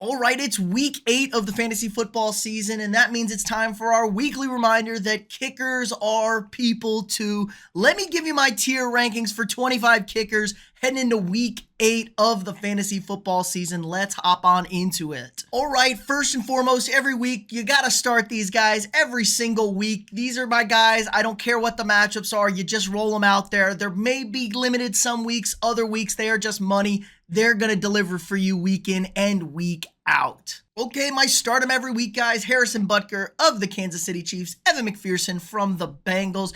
All right, it's week 8 of the fantasy football season, and that means it's time for our weekly reminder that kickers are people too. Let me give you my tier rankings for 25 kickers heading into week 8 of the fantasy football season. Let's hop on into it. All right, first and foremost, every week, you got to start these guys every single week. These are my guys. I don't care what the matchups are. You just roll them out there. There may be limited some weeks. Other weeks, they are just money. They're going to deliver for you week in and week out. Okay, my start 'em every week, guys. Harrison Butker of the Kansas City Chiefs. Evan McPherson from the Bengals.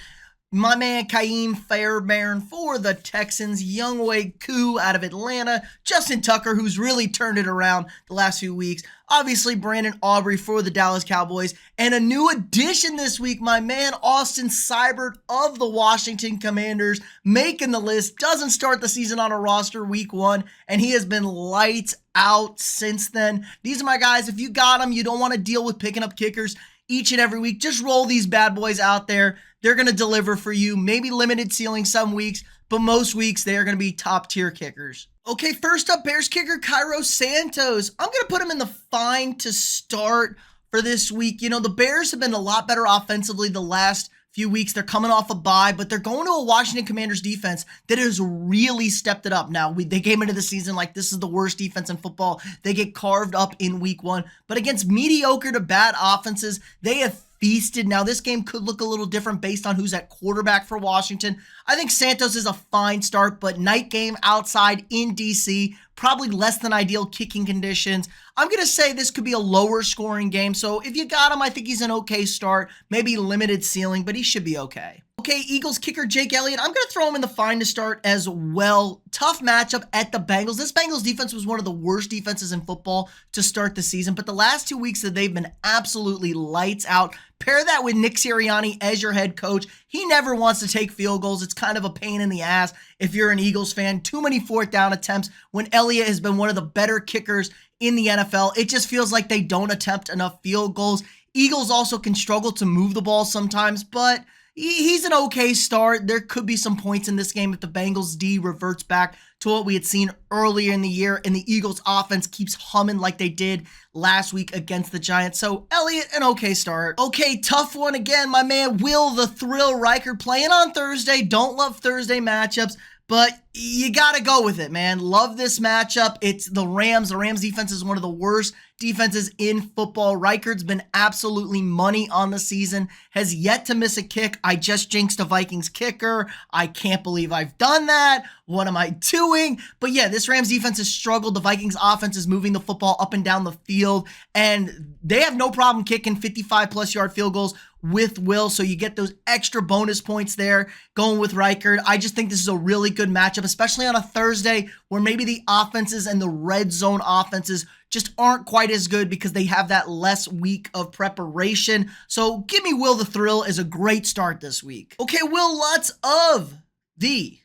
My man Ka'im Fairbairn for the Texans. Younghoe Koo out of Atlanta. Justin Tucker, who's really turned it around the last few weeks. Obviously, Brandon Aubrey for the Dallas Cowboys. And a new addition this week, my man Austin Seibert of the Washington Commanders, making the list. Doesn't start the season on a roster week 1, and he has been lights out since then. These are my guys. If you got them, you don't want to deal with picking up kickers each and every week. Just roll these bad boys out there. They're going to deliver for you. Maybe limited ceiling some weeks, but most weeks they are going to be top tier kickers. Okay, first up, Bears kicker Cairo Santos. I'm going to put him in the fine to start for this week. You know, the Bears have been a lot better offensively the last few weeks. They're coming off a bye, but they're going to a Washington Commanders defense that has really stepped it up. Now, they came into the season like this is the worst defense in football. They get carved up in week 1, but against mediocre to bad offenses, they have feasted. Now, this game could look a little different based on who's at quarterback for Washington. I think Santos is a fine start, but night game outside in DC, probably less than ideal kicking conditions. I'm going to say this could be a lower scoring game. So if you got him, I think he's an okay start, maybe limited ceiling, but he should be okay. Okay, Eagles kicker Jake Elliott. I'm going to throw him in the fine to start as well. Tough matchup at the Bengals. This Bengals defense was one of the worst defenses in football to start the season, but the last 2 weeks that they've been absolutely lights out. Pair that with Nick Sirianni as your head coach. He never wants to take field goals. It's kind of a pain in the ass if you're an Eagles fan. Too many 4th down attempts when Elliott has been one of the better kickers in the NFL. It just feels like they don't attempt enough field goals. Eagles also can struggle to move the ball sometimes, but he's an okay start. There could be some points in this game if the Bengals D reverts back to what we had seen earlier in the year and the Eagles offense keeps humming like they did last week against the Giants. So Elliott, an okay start. Okay, tough one again. My man Will the Thrill Riker playing on Thursday. Don't love Thursday matchups, but you got to go with it, man. Love this matchup. It's the Rams. The Rams defense is one of the worst defenses in football. Reichard's been absolutely money on the season, has yet to miss a kick. I just jinxed a Vikings kicker. I can't believe I've done that. What am I doing? But yeah, this Rams defense has struggled. The Vikings offense is moving the football up and down the field, and they have no problem kicking 55-plus yard field goals with Will, so you get those extra bonus points there going with Reichard. I just think this is a really good matchup, especially on a Thursday where maybe the offenses and the red zone offenses just aren't quite as good because they have that less week of preparation. So give me Will the Thrill as a great start this week. Okay, Will Lutz of the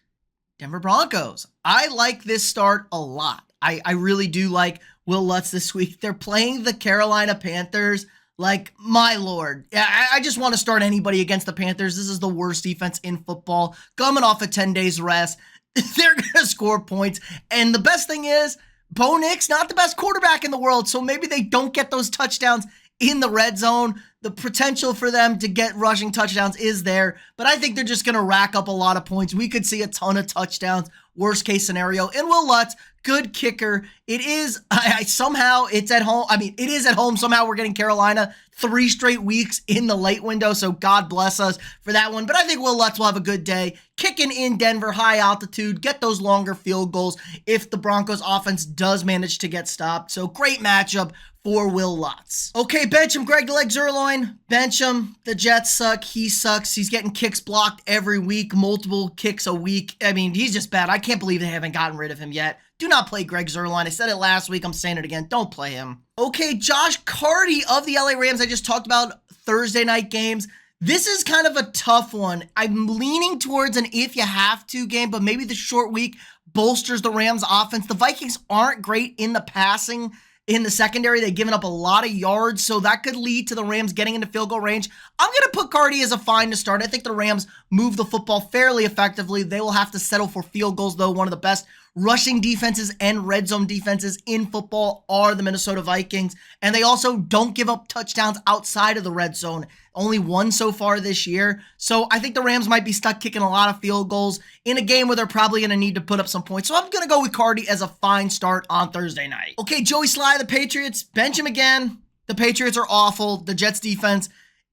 Denver Broncos. I like this start a lot. I really do like Will Lutz this week. They're playing the Carolina Panthers. Like, my lord. I just want to start anybody against the Panthers. This is the worst defense in football. Coming off a 10 days rest. They're going to score points. And the best thing is, Bo Nix, not the best quarterback in the world, so maybe they don't get those touchdowns in the red zone. The potential for them to get rushing touchdowns is there, but I think they're just going to rack up a lot of points. We could see a ton of touchdowns, worst case scenario. And Will Lutz, good kicker. It is, somehow it's at home. It is at home. Somehow we're getting Carolina 3 straight weeks in the late window, so God bless us for that one. But I think Will Lutz will have a good day. Kicking in Denver, high altitude, get those longer field goals if the Broncos offense does manage to get stopped. So great matchup for Will Lutz. Okay, bench him, Greg the Leg Zerloin. Bench him. The Jets suck. He sucks. He's getting kicks blocked every week, multiple kicks a week. He's just bad. I can't believe they haven't gotten rid of him yet. Do not play Greg Zerloin. I said it last week. I'm saying it again. Don't play him. Okay, Josh Karty of the LA Rams. I just talked about Thursday night games. This is kind of a tough one. I'm leaning towards an if you have to game, but maybe the short week bolsters the Rams offense. The Vikings aren't great in the passing in the secondary. They've given up a lot of yards, so that could lead to the Rams getting into field goal range. I'm going to put Karty as a fine to start. I think the Rams move the football fairly effectively. They will have to settle for field goals, though. One of the best rushing defenses and red zone defenses in football are the Minnesota Vikings, and they also don't give up touchdowns outside of the red zone. Only one so far this year. So I think the Rams might be stuck kicking a lot of field goals in a game where they're probably going to need to put up some points. So I'm going to go with Karty as a fine start on Thursday night. Okay, Joey Slye, the Patriots, bench him again. The Patriots are awful. The Jets defense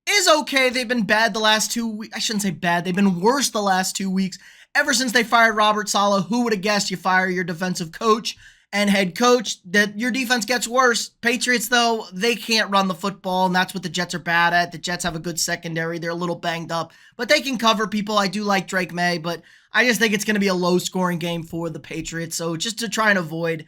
is okay. They've been bad the last 2 weeks. I shouldn't say bad. They've been worse the last 2 weeks. Ever since they fired Robert Saleh, who would have guessed you fire your defensive coach and head coach, that your defense gets worse. Patriots, though, they can't run the football, and that's what the Jets are bad at. The Jets have a good secondary. They're a little banged up, but they can cover people. I do like Drake May, but I just think it's going to be a low-scoring game for the Patriots. So just to try and avoid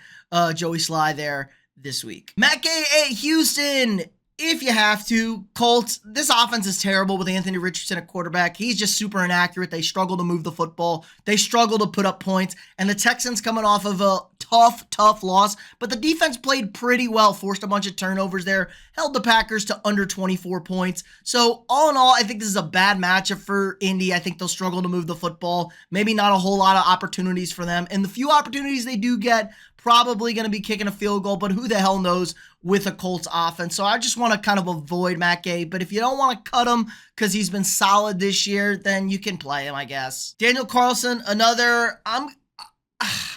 Joey Slye there this week. Matt Gay at Houston. If you have to. Colts, this offense is terrible with Anthony Richardson at quarterback. He's just super inaccurate. They struggle to move the football. They struggle to put up points. And the Texans coming off of a tough loss. But the defense played pretty well. Forced a bunch of turnovers there. Held the Packers to under 24 points. So all in all, I think this is a bad matchup for Indy. I think they'll struggle to move the football. Maybe not a whole lot of opportunities for them. And the few opportunities they do get, probably going to be kicking a field goal, but who the hell knows with a Colts offense. So I just want to kind of avoid Matt Gay, but if you don't want to cut him because he's been solid this year, then you can play him, I guess. Daniel Carlson, another, I'm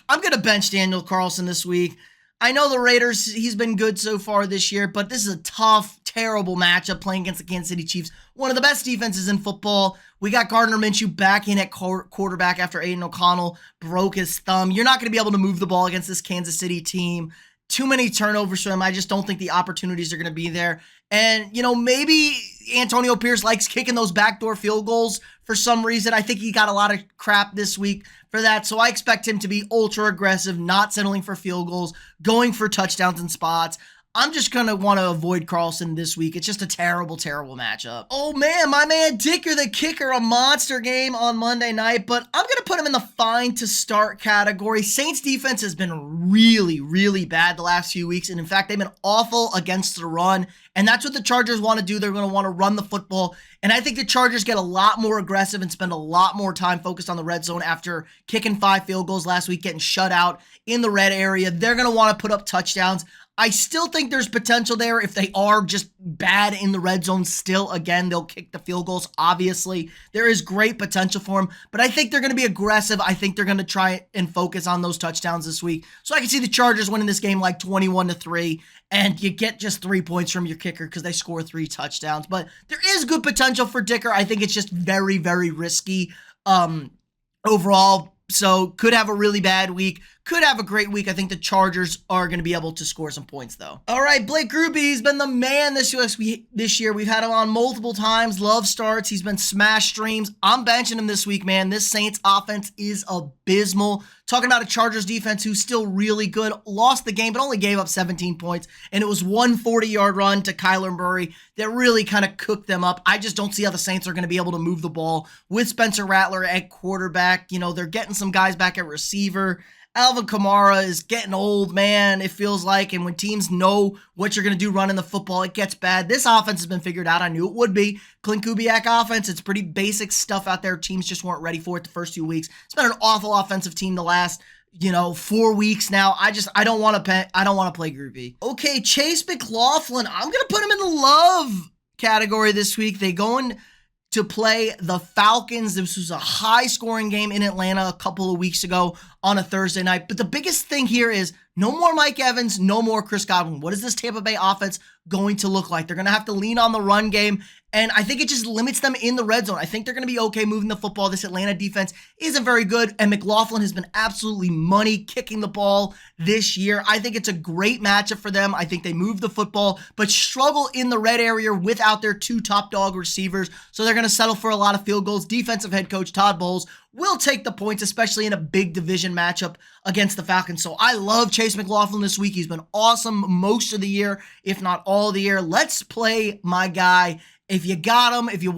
going to bench Daniel Carlson this week. I know the Raiders, he's been good so far this year, but this is a tough, terrible matchup playing against the Kansas City Chiefs. One of the best defenses in football. We got Gardner Minshew back in at quarterback after Aiden O'Connell broke his thumb. You're not going to be able to move the ball against this Kansas City team. Too many turnovers for him. I just don't think the opportunities are going to be there. And, you know, maybe Antonio Pierce likes kicking those backdoor field goals for some reason. I think he got a lot of crap this week for that. So I expect him to be ultra aggressive, not settling for field goals, going for touchdowns and spots. I'm just going to want to avoid Carlson this week. It's just a terrible, terrible matchup. Oh, man, my man Dicker, the kicker, a monster game on Monday night, but I'm going to put him in the fine to start category. Saints defense has been really, really bad the last few weeks, and in fact, they've been awful against the run, and that's what the Chargers want to do. They're going to want to run the football, and I think the Chargers get a lot more aggressive and spend a lot more time focused on the red zone after kicking 5 field goals last week, getting shut out in the red area. They're going to want to put up touchdowns. I still think there's potential there if they are just bad in the red zone still. Again, they'll kick the field goals, obviously. There is great potential for them, but I think they're going to be aggressive. I think they're going to try and focus on those touchdowns this week. So I can see the Chargers winning this game like 21-3, and you get just 3 points from your kicker because they score 3 touchdowns. But there is good potential for Dicker. I think it's just very, very risky overall. So could have a really bad week, could have a great week. I think the Chargers are going to be able to score some points, though. All right, Blake Grupe, he's been the man this year. We've had him on multiple times. Love starts. He's been smash streams. I'm benching him this week, man. This Saints offense is abysmal. Talking about a Chargers defense who's still really good. Lost the game, but only gave up 17 points. And it was one 40-yard run to Kyler Murray that really kind of cooked them up. I just don't see how the Saints are going to be able to move the ball with Spencer Rattler at quarterback. You know, they're getting some guys back at receiver. Alvin Kamara is getting old, man, it feels like. And when teams know what you're going to do running the football, it gets bad. This offense has been figured out. I knew it would be. Clint Kubiak offense, it's pretty basic stuff out there. Teams just weren't ready for it the first 2 weeks. It's been an awful offensive team the last 4 weeks now. I don't want to play Grupe. Okay, Chase McLaughlin. I'm going to put him in the love category this week. They going to play the Falcons. This was a high-scoring game in Atlanta a couple of weeks ago on a Thursday night. But the biggest thing here is no more Mike Evans, no more Chris Godwin. What is this Tampa Bay offense going to look like? They're going to have to lean on the run game, and I think it just limits them in the red zone. I think they're going to be okay moving the football. This Atlanta defense isn't very good, and McLaughlin has been absolutely money kicking the ball this year. I think it's a great matchup for them. I think they move the football, but struggle in the red area without their 2 top dog receivers, so they're going to settle for a lot of field goals. Defensive head coach Todd Bowles will take the points, especially in a big division matchup against the Falcons. So I love Chase McLaughlin this week. He's been awesome most of the year, if not all the year. Let's play my guy. If you got him, if you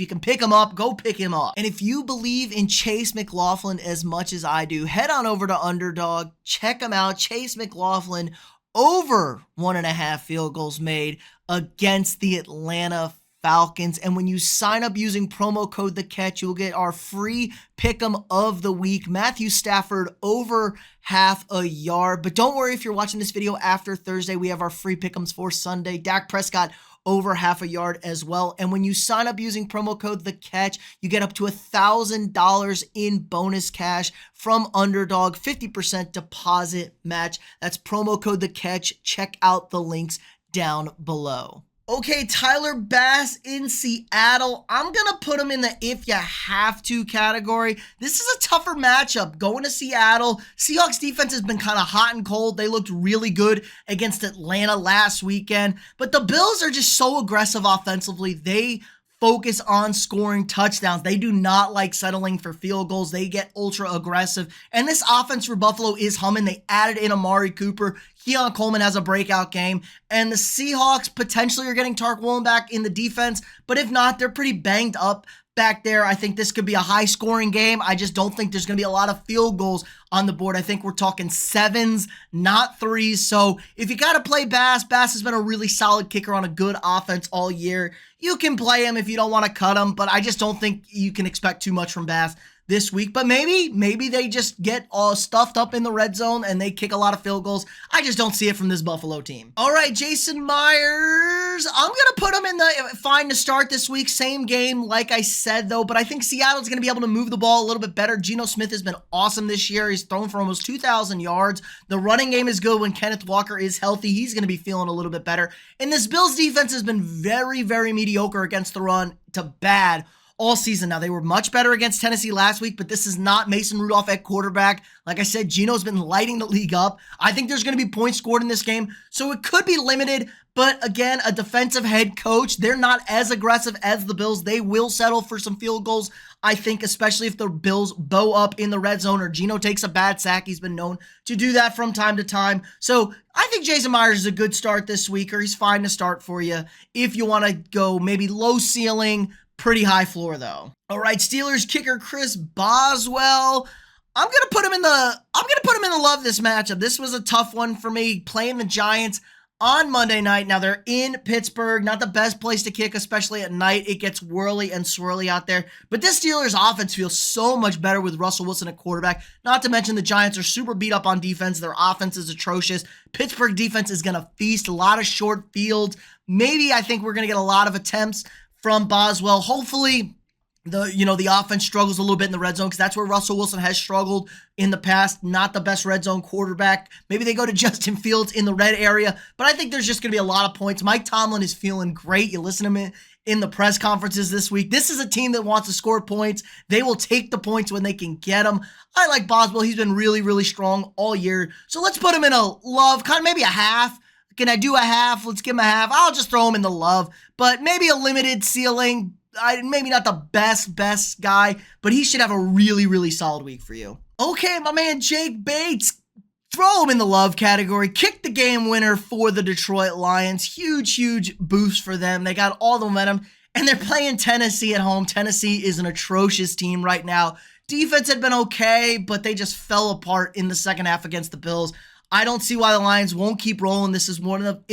can pick him up, go pick him up. And if you believe in Chase McLaughlin as much as I do, head on over to Underdog. Check him out. Chase McLaughlin over 1.5 field goals made against the Atlanta Falcons. And when you sign up using promo code The Catch, you'll get our free pick 'em of the week. Matthew Stafford over half a yard. But don't worry if you're watching this video after Thursday, we have our free pick 'ems for Sunday. Dak Prescott over half a yard as well. And when you sign up using promo code The Catch, you get up to $1,000 in bonus cash from Underdog, 50% deposit match. That's promo code The Catch. Check out the links down below. Okay, Tyler Bass in Seattle. I'm going to put him in the if you have to category. This is a tougher matchup. Going to Seattle. Seahawks defense has been kind of hot and cold. They looked really good against Atlanta last weekend. But the Bills are just so aggressive offensively. They focus on scoring touchdowns. They do not like settling for field goals. They get ultra aggressive. And this offense for Buffalo is humming. They added in Amari Cooper. Keon Coleman has a breakout game. And the Seahawks potentially are getting Tark Woolen back in the defense. But if not, they're pretty banged up back there. I think this could be a high-scoring game. I just don't think there's going to be a lot of field goals on the board. I think we're talking 7s, not 3s. So if you got to play Bass, Bass has been a really solid kicker on a good offense all year. You can play him if you don't want to cut him, but I just don't think you can expect too much from Bass this week. But maybe they just get all stuffed up in the red zone and they kick a lot of field goals. I just don't see it from this Buffalo team. All right, Jason Myers. I'm going to put him in the fine to start this week. Same game, like I said, though. But I think Seattle's going to be able to move the ball a little bit better. Geno Smith has been awesome this year. He's thrown for almost 2,000 yards. The running game is good when Kenneth Walker is healthy. He's going to be feeling a little bit better. And this Bills defense has been very, very mediocre against the run to bad all season. Now, they were much better against Tennessee last week, but this is not Mason Rudolph at quarterback. Like I said, Geno's been lighting the league up. I think there's going to be points scored in this game, so it could be limited. But again, a defensive head coach, they're not as aggressive as the Bills. They will settle for some field goals, I think, especially if the Bills bow up in the red zone or Geno takes a bad sack. He's been known to do that from time to time. So I think Jason Myers is a good start this week, or he's fine to start for you if you want to go maybe low ceiling, pretty high floor though. All right, Steelers kicker Chris Boswell. I'm gonna put him in the love this matchup. This was a tough one for me, playing the Giants on Monday night. Now they're in Pittsburgh, not the best place to kick, especially at night. It gets whirly and swirly out there. But this Steelers offense feels so much better with Russell Wilson at quarterback. Not to mention the Giants are super beat up on defense. Their offense is atrocious. Pittsburgh defense is gonna feast, a lot of short fields. Maybe I think we're gonna get a lot of attempts from Boswell. Hopefully, the offense struggles a little bit in the red zone because that's where Russell Wilson has struggled in the past. Not the best red zone quarterback. Maybe they go to Justin Fields in the red area, but I think there's just going to be a lot of points. Mike Tomlin is feeling great. You listen to him in the press conferences this week. This is a team that wants to score points. They will take the points when they can get them. I like Boswell. He's been really, really strong all year. So let's put him in a love, kind of maybe a half. Can I do a half? Let's give him a half. I'll just throw him in the love, but maybe a limited ceiling. Maybe not the best guy, but he should have a really, really solid week for you. Okay, my man Jake Bates. Throw him in the love category. Kick the game winner for the Detroit Lions. Huge boost for them. They got all the momentum, and they're playing Tennessee at home. Tennessee is an atrocious team right now. Defense had been okay, but they just fell apart in the second half against the Bills. I don't see why the Lions won't keep rolling. This is one of,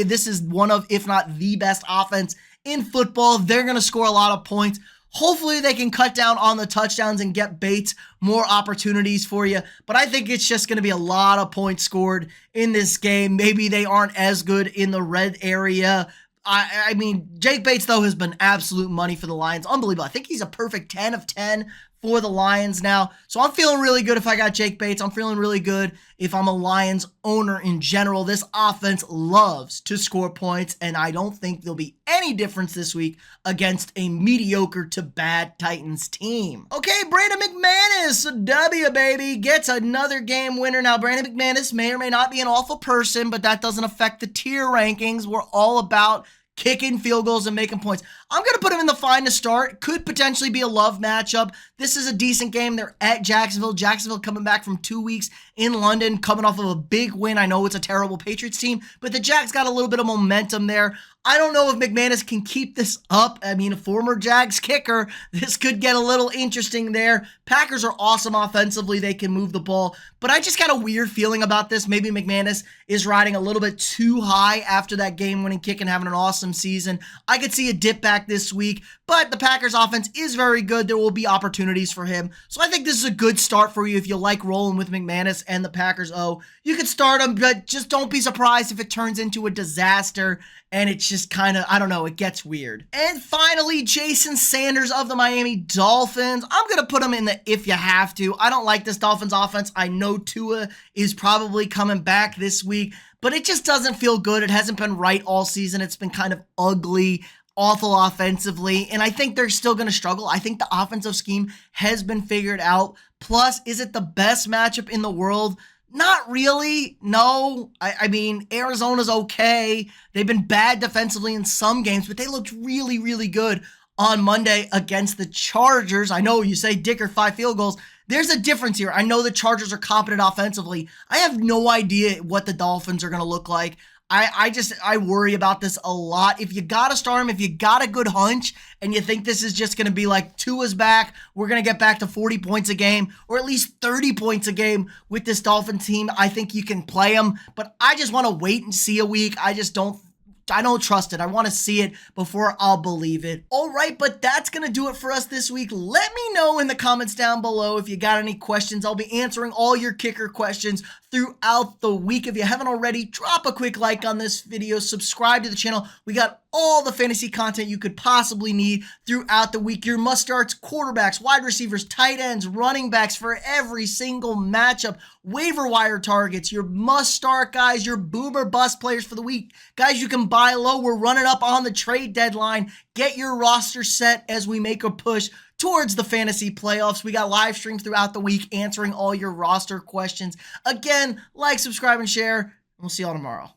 if not the best offense in football. They're going to score a lot of points. Hopefully they can cut down on the touchdowns and get Bates more opportunities for you. But I think it's just going to be a lot of points scored in this game. Maybe they aren't as good in the red area. I mean, Jake Bates, though, has been absolute money for the Lions. Unbelievable. I think he's a perfect 10 of 10 for the Lions now. So I'm feeling really good if I got Jake Bates. I'm feeling really good if I'm a Lions owner in general. This offense loves to score points, and I don't think there'll be any difference this week against a mediocre to bad Titans team. Okay, Brandon McManus, a W, baby, gets another game winner. Now, Brandon McManus may or may not be an awful person, but that doesn't affect the tier rankings. We're all about kicking field goals and making points. I'm going to put him in the fine to start. Could potentially be a love matchup. This is a decent game. They're at Jacksonville. Jacksonville coming back from 2 weeks in London, coming off of a big win. I know it's a terrible Patriots team, but the Jags got a little bit of momentum there. I don't know if McManus can keep this up. I mean, a former Jags kicker, this could get a little interesting there. Packers are awesome offensively. They can move the ball, but I just got a weird feeling about this. Maybe McManus is riding a little bit too high after that game-winning kick and having an awesome season. I could see a dip back this week, but the Packers offense is very good. There will be opportunities for him. So I think this is a good start for you if you like rolling with McManus and the Packers. Oh, you could start him, but just don't be surprised if it turns into a disaster and it's just kind of, I don't know, it gets weird. And finally, Jason Sanders of the Miami Dolphins. I'm going to put him in the if you have to. I don't like this Dolphins offense. I know Tua is probably coming back this week, but it just doesn't feel good. It hasn't been right all season. It's been kind of ugly, awful offensively, and I think they're still going to struggle. I think the offensive scheme has been figured out. Plus, is it the best matchup in the world? Not really. No. I mean, Arizona's okay. They've been bad defensively in some games, but they looked really, really good on Monday against the Chargers. I know you say Dicker 5 field goals. There's a difference here. I know the Chargers are competent offensively. I have no idea what the Dolphins are going to look like. I worry about this a lot. If you got to start him, if you got a good hunch and you think this is just going to be like Tua's back, we're going to get back to 40 points a game or at least 30 points a game with this Dolphins team, I think you can play them. But I just want to wait and see a week. I don't trust it. I want to see it before I'll believe it. All right, but that's going to do it for us this week. Let me know in the comments down below if you got any questions. I'll be answering all your kicker questions throughout the week. If you haven't already, drop a quick like on this video, subscribe to the channel. We got all the fantasy content you could possibly need throughout the week. Your must-starts, quarterbacks, wide receivers, tight ends, running backs for every single matchup, waiver wire targets, your must-start guys, your boomer bust players for the week. Guys you can buy low. We're running up on the trade deadline. Get your roster set as we make a push towards the fantasy playoffs. We got live streams throughout the week answering all your roster questions. Again, like, subscribe, and share. We'll see y'all tomorrow.